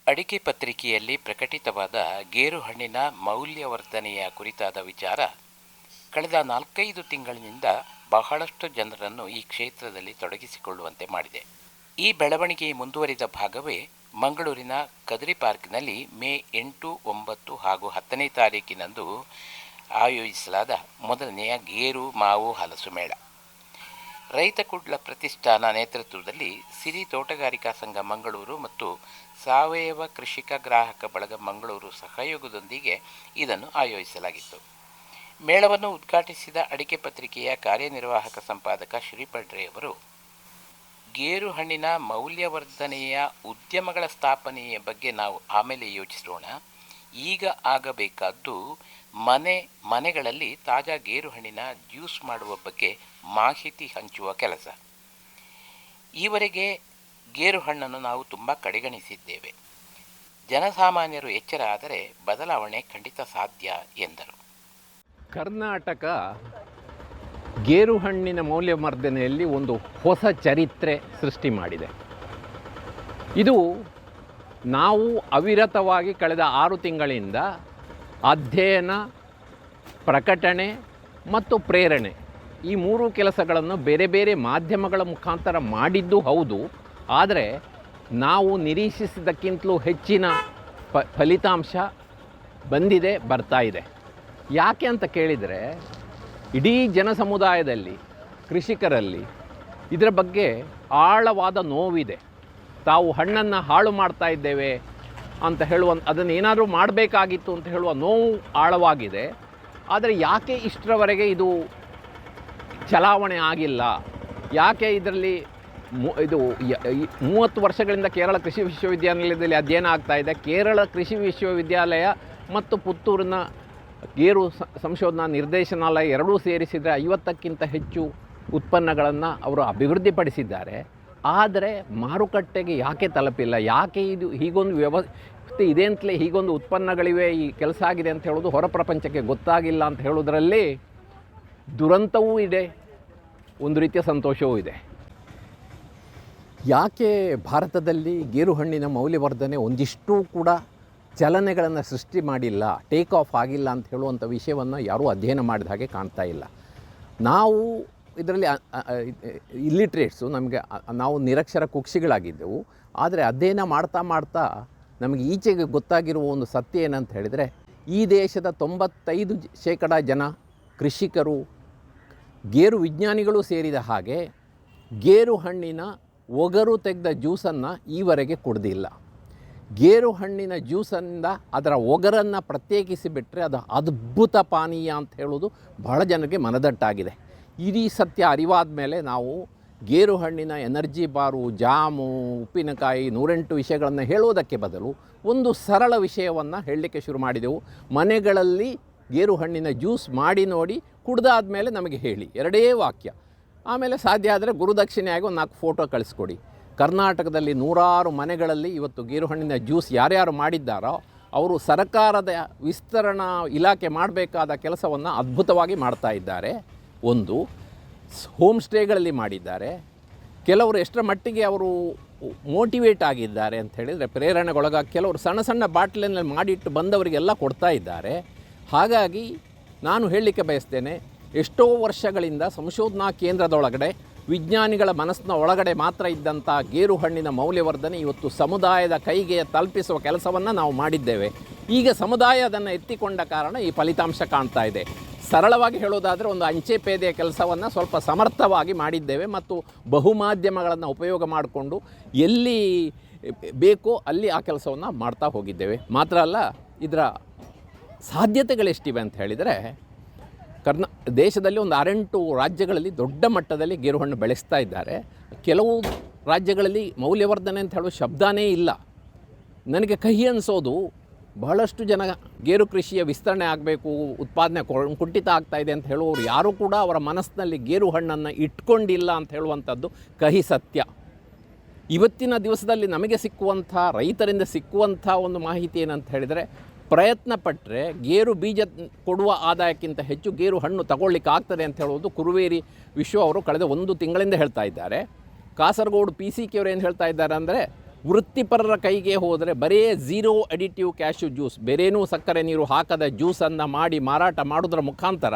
ಅಡಿಕೆ ಪತ್ರಿಕೆಯಲ್ಲಿ ಪ್ರಕಟಿತವಾದ ಗೇರುಹಣ್ಣಿನ ಮೌಲ್ಯವರ್ಧನೆಯ ಕುರಿತಾದ ವಿಚಾರ ಕಳೆದ 4-5 ತಿಂಗಳಿನಿಂದ ಬಹಳಷ್ಟು ಜನರನ್ನು ಈ ಕ್ಷೇತ್ರದಲ್ಲಿ ತೊಡಗಿಸಿಕೊಳ್ಳುವಂತೆ ಮಾಡಿದೆ. ಈ ಬೆಳವಣಿಗೆ ಮುಂದುವರಿದ ಭಾಗವೇ ಮಂಗಳೂರಿನ ಕದ್ರಿ ಪಾರ್ಕ್ನಲ್ಲಿ ಮೇ 8, 9 ಹಾಗೂ 10ನೇ ತಾರೀಕಿನಂದು ಆಯೋಜಿಸಲಾದ ಮೊದಲನೆಯ ಗೇರು ಮಾವು ಹಲಸು ಮೇಳ. ರೈತ ಕುಡ್ಲ ಪ್ರತಿಷ್ಠಾನ ನೇತೃತ್ವದಲ್ಲಿ ಸಿರಿ ತೋಟಗಾರಿಕಾ ಸಂಘ ಮಂಗಳೂರು ಮತ್ತು ಸಾವಯವ ಕೃಷಿಕ ಗ್ರಾಹಕ ಬಳಗ ಮಂಗಳೂರು ಸಹಯೋಗದೊಂದಿಗೆ ಇದನ್ನು ಆಯೋಜಿಸಲಾಗಿತ್ತು. ಮೇಳವನ್ನು ಉದ್ಘಾಟಿಸಿದ ಅಡಿಕೆ ಪತ್ರಿಕೆಯ ಕಾರ್ಯನಿರ್ವಾಹಕ ಸಂಪಾದಕ ಶ್ರೀಪಡ್ರೆಯವರು, ಗೇರು ಹಣ್ಣಿನ ಮೌಲ್ಯವರ್ಧನೆಯ ಉದ್ಯಮಗಳ ಸ್ಥಾಪನೆಯ ಬಗ್ಗೆ ನಾವು ಆಮೇಲೆ ಯೋಚಿಸೋಣ, ಈಗ ಆಗಬೇಕಾದ್ದು ಮನೆಗಳಲ್ಲಿ ತಾಜಾ ಗೇರು ಹಣ್ಣಿನ ಜ್ಯೂಸ್ ಮಾಡುವ ಬಗ್ಗೆ ಮಾಹಿತಿ ಹಂಚುವ ಕೆಲಸ. ಈವರೆಗೆ ಗೇರು ಹಣ್ಣನ್ನು ನಾವು ತುಂಬ ಕಡೆಗಣಿಸಿದ್ದೇವೆ. ಜನಸಾಮಾನ್ಯರು ಎಚ್ಚರ ಆದರೆ ಬದಲಾವಣೆ ಖಂಡಿತ ಸಾಧ್ಯ ಎಂದರು. ಕರ್ನಾಟಕ ಗೇರು ಹಣ್ಣಿನ ಮೌಲ್ಯವರ್ಧನೆಯಲ್ಲಿ ಒಂದು ಹೊಸ ಚರಿತ್ರೆ ಸೃಷ್ಟಿ ಮಾಡಿದೆ. ಇದು ನಾವು ಅವಿರತವಾಗಿ ಕಳೆದ 6 ತಿಂಗಳಿಂದ ಅಧ್ಯಯನ, ಪ್ರಕಟಣೆ ಮತ್ತು ಪ್ರೇರಣೆ ಈ 3 ಕೆಲಸಗಳನ್ನು ಬೇರೆ ಬೇರೆ ಮಾಧ್ಯಮಗಳ ಮುಖಾಂತರ ಮಾಡಿದ್ದು ಹೌದು. ಆದರೆ ನಾವು ನಿರೀಕ್ಷಿಸಿದ್ದಕ್ಕಿಂತಲೂ ಹೆಚ್ಚಿನ ಫಲಿತಾಂಶ ಬರ್ತಾ ಇದೆ. ಯಾಕೆ ಅಂತ ಕೇಳಿದರೆ, ಇಡೀ ಜನಸಮುದಾಯದಲ್ಲಿ, ಕೃಷಿಕರಲ್ಲಿ ಇದರ ಬಗ್ಗೆ ಆಳವಾದ ನೋವಿದೆ. ತಾವು ಹಣ್ಣನ್ನು ಹಾಳು ಮಾಡ್ತಾ ಇದ್ದೇವೆ ಅಂತ ಅದನ್ನು ಏನಾದರೂ ಮಾಡಬೇಕಾಗಿತ್ತು ಅಂತ ಹೇಳುವ ನೋವು ಆಳವಾಗಿದೆ. ಆದರೆ ಯಾಕೆ ಇಷ್ಟರವರೆಗೆ ಇದು ಚಲಾವಣೆ ಆಗಿಲ್ಲ? ಯಾಕೆ ಇದರಲ್ಲಿ ಇದು 30 ವರ್ಷಗಳಿಂದ ಕೇರಳ ಕೃಷಿ ವಿಶ್ವವಿದ್ಯಾನಿಲಯದಲ್ಲಿ ಅಧ್ಯಯನ ಆಗ್ತಾ ಇದೆ. ಕೇರಳ ಕೃಷಿ ವಿಶ್ವವಿದ್ಯಾಲಯ ಮತ್ತು ಪುತ್ತೂರಿನ ಗೇರು ಸಂಶೋಧನಾ ನಿರ್ದೇಶನಾಲಯ ಎರಡೂ ಸೇರಿಸಿದರೆ 50ಕ್ಕಿಂತ ಹೆಚ್ಚು ಉತ್ಪನ್ನಗಳನ್ನು ಅವರು ಅಭಿವೃದ್ಧಿಪಡಿಸಿದ್ದಾರೆ. ಆದರೆ ಮಾರುಕಟ್ಟೆಗೆ ಯಾಕೆ ತಲುಪಿಲ್ಲ? ಯಾಕೆ ಇದು ಹೀಗೊಂದು ವ್ಯವಸ್ಥೆ ಇದೆ ಅಂತಲೇ ಹೀಗೊಂದು ಉತ್ಪನ್ನಗಳಿವೆ, ಈ ಕೆಲಸ ಆಗಿದೆ ಅಂತ ಹೇಳೋದು ಹೊರ ಪ್ರಪಂಚಕ್ಕೆ ಗೊತ್ತಾಗಿಲ್ಲ ಅಂತ ಹೇಳೋದರಲ್ಲಿ ದುರಂತವೂ ಇದೆ, ಒಂದು ರೀತಿಯ ಸಂತೋಷವೂ ಇದೆ. ಯಾಕೆ ಭಾರತದಲ್ಲಿ ಗೇರು ಹಣ್ಣಿನ ಮೌಲ್ಯವರ್ಧನೆ ಒಂದಿಷ್ಟು ಕೂಡ ಚಲನೆಗಳನ್ನು ಸೃಷ್ಟಿ ಮಾಡಿಲ್ಲ, ಟೇಕ್ ಆಫ್ ಆಗಿಲ್ಲ ಅಂತ ಹೇಳುವಂಥ ವಿಷಯವನ್ನು ಯಾರೂ ಅಧ್ಯಯನ ಮಾಡಿದ ಹಾಗೆ ಕಾಣ್ತಾ ಇಲ್ಲ. ನಾವು ಇದರಲ್ಲಿ ಇಲ್ಲಿಟ್ರೇಟ್ಸು, ನಾವು ನಿರಕ್ಷರ ಕುಕ್ಷಿಗಳಾಗಿದ್ದೆವು. ಆದರೆ ಅಧ್ಯಯನ ಮಾಡ್ತಾ ನಮಗೆ ಈಚೆಗೆ ಗೊತ್ತಾಗಿರುವ ಒಂದು ಸತ್ಯ ಏನಂತ ಹೇಳಿದರೆ, ಈ ದೇಶದ 95% ಜನ ಕೃಷಿಕರು, ಗೇರು ವಿಜ್ಞಾನಿಗಳು ಸೇರಿದ ಹಾಗೆ ಗೇರು ಹಣ್ಣಿನ ಒಗರು ತೆಗೆದ ಜ್ಯೂಸನ್ನು ಈವರೆಗೆ ಕುಡ್ದಿಲ್ಲ. ಗೇರು ಹಣ್ಣಿನ ಜ್ಯೂಸನ್ನು ಅದರ ಒಗರನ್ನು ಪ್ರತ್ಯೇಕಿಸಿ ಬಿಟ್ಟರೆ ಅದು ಅದ್ಭುತ ಪಾನೀಯ ಅಂತ ಹೇಳೋದು ಬಹಳ ಜನರಿಗೆ ಮನದಟ್ಟಾಗಿದೆ. ಇಡೀ ಸತ್ಯ ಅರಿವಾದ ಮೇಲೆ ನಾವು ಗೇರು ಹಣ್ಣಿನ ಎನರ್ಜಿ ಬಾರು, ಜಾಮು, ಉಪ್ಪಿನಕಾಯಿ 108 ವಿಷಯಗಳನ್ನು ಹೇಳುವುದಕ್ಕೆ ಬದಲು ಒಂದು ಸರಳ ವಿಷಯವನ್ನು ಹೇಳಲಿಕ್ಕೆ ಶುರು ಮಾಡಿದೆವು. ಮನೆಗಳಲ್ಲಿ ಗೇರು ಹಣ್ಣಿನ ಜ್ಯೂಸ್ ಮಾಡಿ ನೋಡಿ, ಕುಡ್ದಾದ ಮೇಲೆ ನಮಗೆ ಹೇಳಿ, 2 ವಾಕ್ಯ. ಆಮೇಲೆ ಸಾಧ್ಯ ಆದರೆ ಗುರುದಕ್ಷಿಣೆಯಾಗಿ ಒಂದು 4 ಫೋಟೋ ಕಳಿಸ್ಕೊಡಿ. ಕರ್ನಾಟಕದಲ್ಲಿ 100 ಮನೆಗಳಲ್ಲಿ ಇವತ್ತು ಗೇರು ಹಣ್ಣಿನ ಜ್ಯೂಸ್ ಯಾರ್ಯಾರು ಮಾಡಿದ್ದಾರೋ ಅವರು ಸರ್ಕಾರದ ವಿಸ್ತರಣಾ ಇಲಾಖೆ ಮಾಡಬೇಕಾದ ಕೆಲಸವನ್ನು ಅದ್ಭುತವಾಗಿ ಮಾಡ್ತಾ ಇದ್ದಾರೆ. ಒಂದು ಹೋಮ್ ಸ್ಟೇಗಳಲ್ಲಿ ಮಾಡಿದ್ದಾರೆ. ಕೆಲವರು ಎಷ್ಟರ ಮಟ್ಟಿಗೆ ಅವರು ಮೋಟಿವೇಟ್ ಆಗಿದ್ದಾರೆ ಅಂತ ಹೇಳಿದರೆ, ಪ್ರೇರಣೆಗೊಳಗಾಗಿ ಕೆಲವರು ಸಣ್ಣ ಸಣ್ಣ ಬಾಟ್ಲಿನಲ್ಲಿ ಮಾಡಿಟ್ಟು ಬಂದವರಿಗೆಲ್ಲ ಕೊಡ್ತಾ ಇದ್ದಾರೆ. ಹಾಗಾಗಿ ನಾನು ಹೇಳಲಿಕ್ಕೆ ಬಯಸ್ತೇನೆ, ಎಷ್ಟೋ ವರ್ಷಗಳಿಂದ ಸಂಶೋಧನಾ ಕೇಂದ್ರದೊಳಗಡೆ ವಿಜ್ಞಾನಿಗಳ ಮನಸ್ಸಿನ ಒಳಗಡೆ ಮಾತ್ರ ಇದ್ದಂಥ ಗೇರು ಹಣ್ಣಿನ ಮೌಲ್ಯವರ್ಧನೆ ಇವತ್ತು ಸಮುದಾಯದ ಕೈಗೆ ತಲುಪಿಸುವ ಕೆಲಸವನ್ನು ನಾವು ಮಾಡಿದ್ದೇವೆ. ಈಗ ಸಮುದಾಯ ಅದನ್ನು ಎತ್ತಿಕೊಂಡ ಕಾರಣ ಈ ಫಲಿತಾಂಶ ಕಾಣ್ತಾ ಇದೆ. ಸರಳವಾಗಿ ಹೇಳೋದಾದರೆ, ಒಂದು ಅಂಚೆ ಪೇದೆಯ ಕೆಲಸವನ್ನು ಸ್ವಲ್ಪ ಸಮರ್ಥವಾಗಿ ಮಾಡಿದ್ದೇವೆ ಮತ್ತು ಬಹುಮಾಧ್ಯಮಗಳನ್ನು ಉಪಯೋಗ ಮಾಡಿಕೊಂಡು ಎಲ್ಲಿ ಬೇಕೋ ಅಲ್ಲಿ ಆ ಕೆಲಸವನ್ನು ಮಾಡ್ತಾ ಹೋಗಿದ್ದೇವೆ. ಮಾತ್ರ ಅಲ್ಲ, ಇದರ ಸಾಧ್ಯತೆಗಳೆಷ್ಟಿವೆ ಅಂತ ಹೇಳಿದರೆ, ದೇಶದಲ್ಲಿ ಒಂದು 6-8 ರಾಜ್ಯಗಳಲ್ಲಿ ದೊಡ್ಡ ಮಟ್ಟದಲ್ಲಿ ಗೇರು ಹಣ್ಣು ಬೆಳೆಸ್ತಾ ಇದ್ದಾರೆ. ಕೆಲವು ರಾಜ್ಯಗಳಲ್ಲಿ ಮೌಲ್ಯವರ್ಧನೆ ಅಂತ ಹೇಳುವ ಶಬ್ದನೇ ಇಲ್ಲ. ನನಗೆ ಕಹಿ ಅನಿಸೋದು, ಬಹಳಷ್ಟು ಜನ ಗೇರು ಕೃಷಿಯ ವಿಸ್ತರಣೆ ಆಗಬೇಕು, ಉತ್ಪಾದನೆ ಕುಂಠಿತ ಆಗ್ತಾ ಇದೆ ಅಂತ ಹೇಳುವವರು ಯಾರೂ ಕೂಡ ಅವರ ಮನಸ್ಸಿನಲ್ಲಿ ಗೇರು ಹಣ್ಣನ್ನು ಇಟ್ಕೊಂಡಿಲ್ಲ ಅಂತ ಹೇಳುವಂಥದ್ದು ಕಹಿ ಸತ್ಯ. ಇವತ್ತಿನ ದಿವಸದಲ್ಲಿ ನಮಗೆ ಸಿಕ್ಕುವಂಥ, ರೈತರಿಂದ ಸಿಕ್ಕುವಂಥ ಒಂದು ಮಾಹಿತಿ ಏನಂತ ಹೇಳಿದರೆ, ಪ್ರಯತ್ನ ಪಟ್ಟರೆ ಗೇರು ಬೀಜ ಕೊಡುವ ಆದಾಯಕ್ಕಿಂತ ಹೆಚ್ಚು ಗೇರು ಹಣ್ಣು ತಗೊಳ್ಳಿಕ್ಕೆ ಆಗ್ತದೆ ಅಂತ ಹೇಳುವುದು ಕುರುವೇರಿ ವಿಶ್ವ ಅವರು ಕಳೆದ 1 ತಿಂಗಳಿಂದ ಹೇಳ್ತಾ ಇದ್ದಾರೆ. ಕಾಸರಗೋಡು PCK ಅವರು ಏನು ಹೇಳ್ತಾ ಇದ್ದಾರೆ ಅಂದರೆ, ವೃತ್ತಿಪರರ ಕೈಗೆ ಹೋದರೆ ಬರೀ ಝೀರೋ ಅಡಿಟಿವ್ ಕ್ಯಾಶ್ಯೂ ಜ್ಯೂಸ್, ಬೇರೇನೂ ಸಕ್ಕರೆ ನೀರು ಹಾಕದ ಜ್ಯೂಸನ್ನು ಮಾಡಿ ಮಾರಾಟ ಮಾಡೋದ್ರ ಮುಖಾಂತರ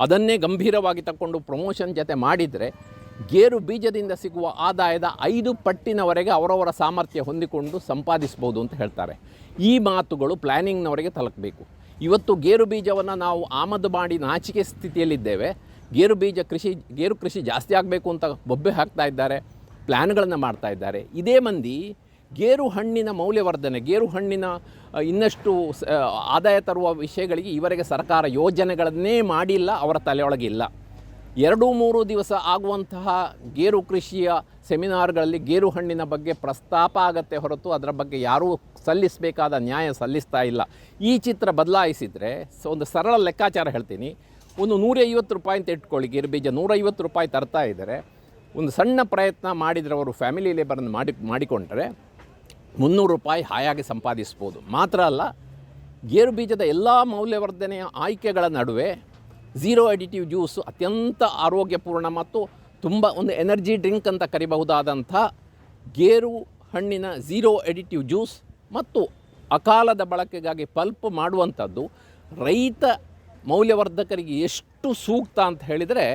ಅದನ್ನೇ ಗಂಭೀರವಾಗಿ ತಗೊಂಡು ಪ್ರಮೋಷನ್ ಜೊತೆ ಮಾಡಿದರೆ ಗೇರು ಬೀಜದಿಂದ ಸಿಗುವ ಆದಾಯದ 5 ಪಟ್ಟಿನವರೆಗೆ ಅವರವರ ಸಾಮರ್ಥ್ಯ ಹೊಂದಿಕೊಂಡು ಸಂಪಾದಿಸ್ಬೋದು ಅಂತ ಹೇಳ್ತಾರೆ. ಈ ಮಾತುಗಳು ಪ್ಲ್ಯಾನಿಂಗ್ನವರೆಗೆ ತಲುಪಬೇಕು. ಇವತ್ತು ಗೇರು ಬೀಜವನ್ನು ನಾವು ಆಮದು ಮಾಡಿ ನಾಚಿಕೆ ಸ್ಥಿತಿಯಲ್ಲಿದ್ದೇವೆ. ಗೇರು ಕೃಷಿ ಜಾಸ್ತಿ ಆಗಬೇಕು ಅಂತ ಬೊಬ್ಬೆ ಹಾಕ್ತಾ ಇದ್ದಾರೆ, ಪ್ಲ್ಯಾನ್ಗಳನ್ನು ಮಾಡ್ತಾ ಇದ್ದಾರೆ. ಇದೇ ಮಂದಿ ಗೇರು ಹಣ್ಣಿನ ಮೌಲ್ಯವರ್ಧನೆ, ಗೇರು ಹಣ್ಣಿನ ಇನ್ನಷ್ಟು ಆದಾಯ ತರುವ ವಿಷಯಗಳಿಗೆ ಇವರಿಗೆ ಸರ್ಕಾರ ಯೋಜನೆಗಳನ್ನೇ ಮಾಡಿಲ್ಲ, ಅವರ ತಲೆಯೊಳಗಿಲ್ಲ. 2-3 ದಿವಸ ಆಗುವಂತಹ ಗೇರು ಕೃಷಿಯ ಸೆಮಿನಾರ್ಗಳಲ್ಲಿ ಗೇರು ಹಣ್ಣಿನ ಬಗ್ಗೆ ಪ್ರಸ್ತಾಪ ಆಗತ್ತೆ ಹೊರತು ಅದರ ಬಗ್ಗೆ ಯಾರೂ ಸಲ್ಲಿಸಬೇಕಾದ ನ್ಯಾಯ ಸಲ್ಲಿಸ್ತಾ ಇಲ್ಲ. ಈ ಚಿತ್ರ ಬದಲಾಯಿಸಿದರೆ ಒಂದು ಸರಳ ಲೆಕ್ಕಾಚಾರ ಹೇಳ್ತೀನಿ. ಒಂದು 150 ರೂಪಾಯಿ ಅಂತ ಇಟ್ಕೊಳ್ಳಿ, ಗೇರು ಬೀಜ 150 ರೂಪಾಯಿ ತರ್ತಾ ಇದ್ದಾರೆ. ಒಂದು ಸಣ್ಣ ಪ್ರಯತ್ನ ಮಾಡಿದರೆ ಅವರು ಫ್ಯಾಮಿಲಿ ಲೇಬರನ್ನು ಮಾಡಿಕೊಂಡ್ರೆ 300 ರೂಪಾಯಿ ಹಾಯಾಗಿ ಸಂಪಾದಿಸ್ಬೋದು. ಮಾತ್ರ ಅಲ್ಲ, ಗೇರು ಬೀಜದ ಎಲ್ಲ ಮೌಲ್ಯವರ್ಧನೆಯ ಆಯ್ಕೆಗಳ ನಡುವೆ ಝೀರೋ ಅಡಿಟಿವ್ ಜ್ಯೂಸು ಅತ್ಯಂತ ಆರೋಗ್ಯಪೂರ್ಣ ಮತ್ತು ತುಂಬ ಒಂದು ಎನರ್ಜಿ ಡ್ರಿಂಕ್ ಅಂತ ಕರಿಬಹುದಾದಂಥ ಗೇರು ಹಣ್ಣಿನ ಝೀರೋ ಅಡಿಟಿವ್ ಜ್ಯೂಸ್ ಮತ್ತು ಅಕಾಲದ ಬಳಕೆಗಾಗಿ ಪಲ್ಪ್ ಮಾಡುವಂಥದ್ದು ರೈತ ಮೌಲ್ಯವರ್ಧಕರಿಗೆ ಎಷ್ಟು ಸೂಕ್ತ ಅಂತ ಹೇಳಿದರೆ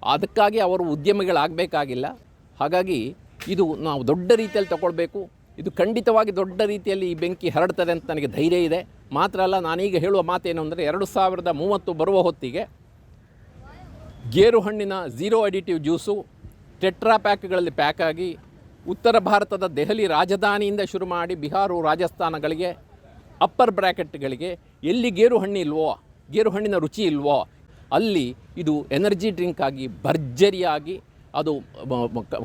ಅದಕ್ಕಾಗಿ ಅವರು ಉದ್ಯಮಿಗಳಾಗಬೇಕಾಗಿಲ್ಲ. ಹಾಗಾಗಿ ಇದು ನಾವು ದೊಡ್ಡ ರೀತಿಯಲ್ಲಿ ತಗೊಳ್ಬೇಕು. ಇದು ಖಂಡಿತವಾಗಿ ದೊಡ್ಡ ರೀತಿಯಲ್ಲಿ ಈ ಬೆಂಕಿ ಹರಡ್ತದೆ ಅಂತ ನನಗೆ ಧೈರ್ಯ ಇದೆ. ಮಾತ್ರ ಅಲ್ಲ, ನಾನೀಗ ಹೇಳುವ ಮಾತೇನು ಅಂದರೆ 2030 ಬರುವ ಹೊತ್ತಿಗೆ ಗೇರು ಹಣ್ಣಿನ ಝೀರೋ ಅಡಿಟಿವ್ ಜ್ಯೂಸು ಟೆಟ್ರಾ ಪ್ಯಾಕ್ಗಳಲ್ಲಿ ಪ್ಯಾಕಾಗಿ ಉತ್ತರ ಭಾರತದ ದೆಹಲಿ ರಾಜಧಾನಿಯಿಂದ ಶುರು ಮಾಡಿ ಬಿಹಾರ, ರಾಜಸ್ಥಾನಗಳಿಗೆ, ಅಪ್ಪರ್ ಬ್ರ್ಯಾಕೆಟ್ಗಳಿಗೆ ಎಲ್ಲಿ ಗೇರು ಹಣ್ಣಿನ ರುಚಿ ಇಲ್ವೋ ಅಲ್ಲಿ ಇದು ಎನರ್ಜಿ ಡ್ರಿಂಕ್ ಆಗಿ ಭರ್ಜರಿಯಾಗಿ ಅದು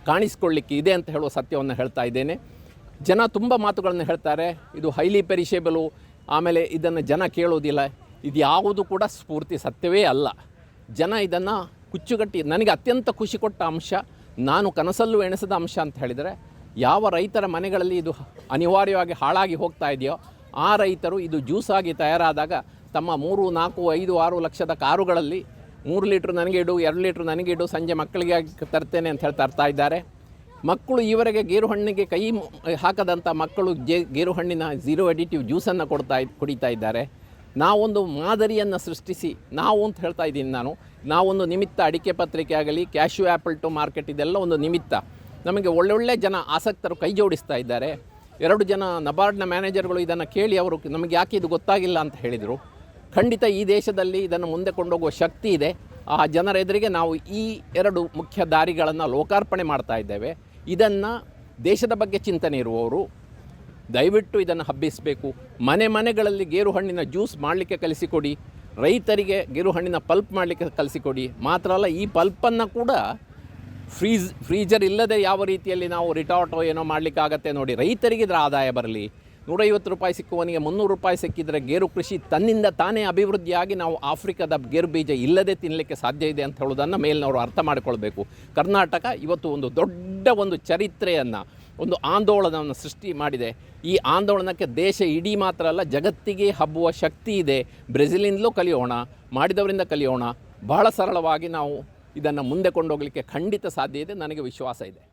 ಕಾಣಿಸ್ಕೊಳ್ಳಿಕ್ಕೆ ಇದೆ ಅಂತ ಹೇಳುವ ಸತ್ಯವನ್ನು ಹೇಳ್ತಾ ಇದ್ದೇನೆ. ಜನ ತುಂಬ ಮಾತುಗಳನ್ನು ಹೇಳ್ತಾರೆ, ಇದು ಹೈಲಿ ಪೆರಿಷೇಬಲು, ಆಮೇಲೆ ಇದನ್ನು ಜನ ಕೇಳೋದಿಲ್ಲ. ಇದು ಯಾವುದು ಕೂಡ ಸ್ಫೂರ್ತಿ ಸತ್ಯವೇ ಅಲ್ಲ. ಜನ ಇದನ್ನು ಕುಚ್ಚುಗಟ್ಟಿ, ನನಗೆ ಅತ್ಯಂತ ಖುಷಿ ಕೊಟ್ಟ ಅಂಶ, ನಾನು ಕನಸಲ್ಲೂ ಎಣಿಸಿದ ಅಂಶ ಅಂತ ಹೇಳಿದರೆ, ಯಾವ ರೈತರ ಮನೆಗಳಲ್ಲಿ ಇದು ಅನಿವಾರ್ಯವಾಗಿ ಹಾಳಾಗಿ ಹೋಗ್ತಾ ಇದೆಯೋ ಆ ರೈತರು ಇದು ಜ್ಯೂಸಾಗಿ ತಯಾರಾದಾಗ ತಮ್ಮ 3, 4, 5, 6 ಲಕ್ಷದ ಕಾರುಗಳಲ್ಲಿ 3 ಲೀಟ್ರ್ ನನಗೆ ಇಡು, 2 ಲೀಟ್ರ್ ನನಗೆ ಇಡು, ಸಂಜೆ ಮಕ್ಕಳಿಗೆ ತರ್ತೇನೆ ಅಂತ ಹೇಳಿ ತರ್ತಾ ಇದ್ದಾರೆ. ಮಕ್ಕಳು ಈವರೆಗೆ ಗೇರು ಹಣ್ಣಿಗೆ ಕೈ ಹಾಕದಂಥ ಮಕ್ಕಳು ಗೇರು ಹಣ್ಣಿನ ಝೀರೋ ಅಡಿಟಿವ್ ಜ್ಯೂಸನ್ನು ಕುಡಿತಾ ಇದ್ದಾರೆ. ನಾವೊಂದು ಮಾದರಿಯನ್ನು ಸೃಷ್ಟಿಸಿ, ನಾವು ಅಂತ ಹೇಳ್ತಾ ಇದ್ದೀನಿ ನಾವೊಂದು ನಿಮಿತ್ತ, ಅಡಿಕೆ ಪತ್ರಿಕೆ ಆಗಲಿ, ಕ್ಯಾಶ್ಯೂ ಆ್ಯಪಲ್ ಟು ಮಾರ್ಕೆಟ್, ಇದೆಲ್ಲ ಒಂದು ನಿಮಿತ್ತ. ನಮಗೆ ಒಳ್ಳೊಳ್ಳೆ ಜನ ಆಸಕ್ತರು ಕೈ ಜೋಡಿಸ್ತಾ ಇದ್ದಾರೆ. 2 ಜನ ನಬಾರ್ಡ್ನ ಮ್ಯಾನೇಜರ್ಗಳು ಇದನ್ನು ಕೇಳಿ ಅವರು ನಮಗೆ ಯಾಕೆ ಇದು ಗೊತ್ತಾಗಿಲ್ಲ ಅಂತ ಹೇಳಿದರು. ಖಂಡಿತ ಈ ದೇಶದಲ್ಲಿ ಇದನ್ನು ಮುಂದೆ ಕೊಂಡೋಗುವ ಶಕ್ತಿ ಇದೆ. ಆ ಜನರ ಎದುರಿಗೆ ನಾವು ಈ 2 ಮುಖ್ಯ ದಾರಿಗಳನ್ನು ಲೋಕಾರ್ಪಣೆ ಮಾಡ್ತಾ ಇದ್ದೇವೆ. ಇದನ್ನು ದೇಶದ ಬಗ್ಗೆ ಚಿಂತನೆ ಇರುವವರು ದಯವಿಟ್ಟು ಇದನ್ನು ಹಬ್ಬಿಸಬೇಕು. ಮನೆಗಳಲ್ಲಿ ಗೇರು ಹಣ್ಣಿನ ಜ್ಯೂಸ್ ಮಾಡಲಿಕ್ಕೆ ಕಲಿಸಿಕೊಡಿ, ರೈತರಿಗೆ ಗೇರು ಹಣ್ಣಿನ ಪಲ್ಪ್ ಮಾಡಲಿಕ್ಕೆ ಕಲಿಸಿಕೊಡಿ. ಮಾತ್ರ ಅಲ್ಲ, ಈ ಪಲ್ಪನ್ನು ಕೂಡ ಫ್ರೀಜರ್ ಇಲ್ಲದೆ ಯಾವ ರೀತಿಯಲ್ಲಿ ನಾವು ರಿಟಾಟೋ ಏನೋ ಮಾಡಲಿಕ್ಕಾಗತ್ತೆ ನೋಡಿ. ರೈತರಿಗೆ ಇದರ ಆದಾಯ ಬರಲಿ. 150 ರೂಪಾಯಿ ಸಿಕ್ಕುವನಿಗೆ 300 ರೂಪಾಯಿ ಸಿಕ್ಕಿದರೆ ಗೇರು ಕೃಷಿ ತನ್ನಿಂದ ತಾನೇ ಅಭಿವೃದ್ಧಿಯಾಗಿ ನಾವು ಆಫ್ರಿಕಾದ ಗೇರು ಬೀಜ ಇಲ್ಲದೆ ತಿನ್ನಲಿಕ್ಕೆ ಸಾಧ್ಯ ಇದೆ ಅಂತ ಹೇಳೋದನ್ನು ಮೇಲಿನವರು ಅರ್ಥ ಮಾಡಿಕೊಳ್ಬೇಕು. ಕರ್ನಾಟಕ ಇವತ್ತು ಒಂದು ದೊಡ್ಡ ಒಂದು ಚರಿತ್ರೆಯನ್ನು, ಒಂದು ಆಂದೋಲನವನ್ನು ಸೃಷ್ಟಿ ಮಾಡಿದೆ. ಈ ಆಂದೋಲನಕ್ಕೆ ದೇಶ ಇಡೀ ಮಾತ್ರ ಅಲ್ಲ, ಜಗತ್ತಿಗೆ ಹಬ್ಬುವ ಶಕ್ತಿ ಇದೆ. ಬ್ರೆಜಿಲಿಂದಲೂ ಕಲಿಯೋಣ, ಮಾಡಿದವರಿಂದ ಕಲಿಯೋಣ. ಬಹಳ ಸರಳವಾಗಿ ನಾವು ಇದನ್ನು ಮುಂದೆ ಕೊಂಡೋಗಲಿಕ್ಕೆ ಖಂಡಿತ ಸಾಧ್ಯ ಇದೆ, ನನಗೆ ವಿಶ್ವಾಸ ಇದೆ.